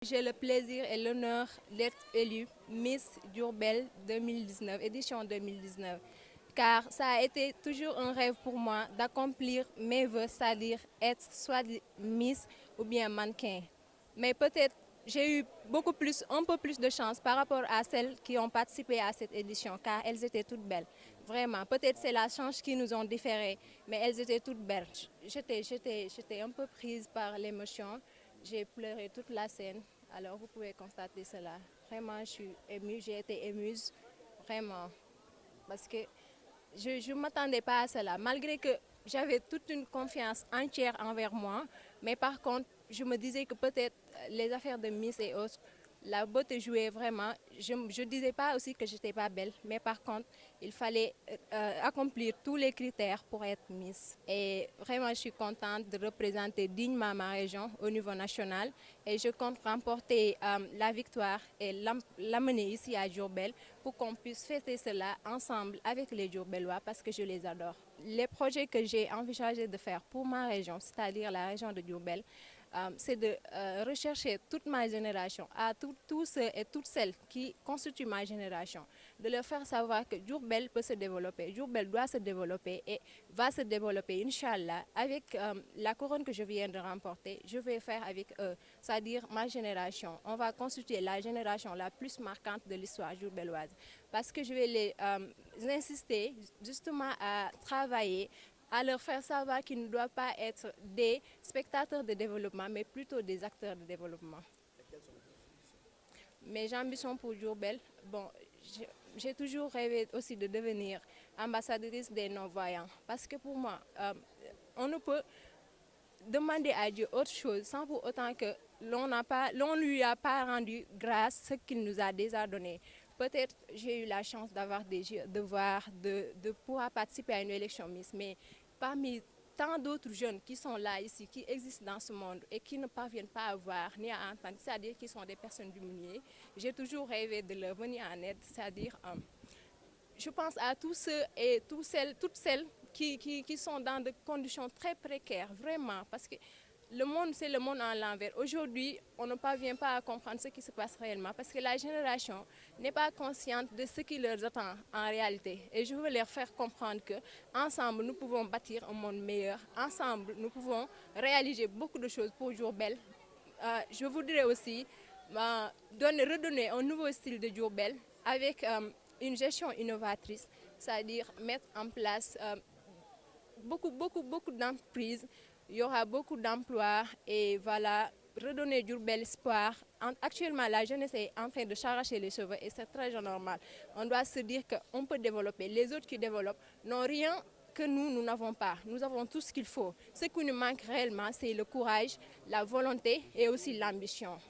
J'ai le plaisir et l'honneur d'être élue Miss Diourbel 2019, édition 2019. Car ça a été toujours un rêve pour moi d'accomplir mes vœux, c'est-à-dire être soit Miss ou bien mannequin. Mais peut-être j'ai eu un peu plus de chance par rapport à celles qui ont participé à cette édition, car elles étaient toutes belles. Vraiment, peut-être c'est la chance qui nous ont différé, mais elles étaient toutes belles. J'étais un peu prise par l'émotion. J'ai pleuré toute la scène, alors vous pouvez constater cela. Vraiment, je suis émue, j'ai été émuse, vraiment, parce que je ne m'attendais pas à cela, malgré que j'avais toute une confiance entière envers moi, mais par contre, je me disais que peut-être les affaires de Miss et autres, la beauté jouait vraiment. Je ne disais pas aussi que je n'étais pas belle, mais par contre, il fallait accomplir tous les critères pour être Miss. Et vraiment, je suis contente de représenter dignement ma région au niveau national et je compte remporter la victoire et l'amener ici à Diourbel pour qu'on puisse fêter cela ensemble avec les Diourbellois parce que je les adore. Les projets que j'ai envisagé de faire pour ma région, c'est-à-dire la région de Diourbel, c'est de rechercher toute ma génération, à tous ceux et toutes celles qui constituent ma génération, de leur faire savoir que Diourbel peut se développer, Diourbel doit se développer et va se développer, Inch'Allah, avec la couronne que je viens de remporter, je vais faire avec eux, c'est-à-dire ma génération. On va constituer la génération la plus marquante de l'histoire diourbelloise parce que je vais les insister justement à travailler, à leur faire savoir qu'ils ne doivent pas être des spectateurs de développement, mais plutôt des acteurs de développement. Mes ambitions pour Diourbel, bon, j'ai toujours rêvé aussi de devenir ambassadrice des non-voyants. Parce que pour moi, on ne peut demander à Dieu autre chose sans pour autant que l'on lui a pas rendu grâce ce qu'il nous a déjà donné. Peut-être j'ai eu la chance d'avoir des yeux, de voir, de pouvoir participer à une élection Miss, mais parmi tant d'autres jeunes qui sont là ici, qui existent dans ce monde et qui ne parviennent pas à voir ni à entendre, c'est-à-dire qui sont des personnes diminuées, j'ai toujours rêvé de leur venir en aide, c'est-à-dire je pense à tous ceux et toutes celles qui sont dans des conditions très précaires, vraiment, parce que le monde, c'est le monde en l'envers. Aujourd'hui, on ne parvient pas à comprendre ce qui se passe réellement parce que la génération n'est pas consciente de ce qui leur attend en réalité. Et je veux leur faire comprendre que ensemble, nous pouvons bâtir un monde meilleur. Ensemble, nous pouvons réaliser beaucoup de choses pour Diourbel. Je voudrais aussi redonner un nouveau style de Diourbel avec une gestion innovatrice, c'est-à-dire mettre en place beaucoup d'entreprises, il y aura beaucoup d'emplois et voilà, redonner du bel espoir. Actuellement, la jeunesse est en train de s'arracher les cheveux et c'est très normal. On doit se dire qu'on peut développer. Les autres qui développent n'ont rien que nous n'avons pas. Nous avons tout ce qu'il faut. Ce qui nous manque réellement, c'est le courage, la volonté et aussi l'ambition.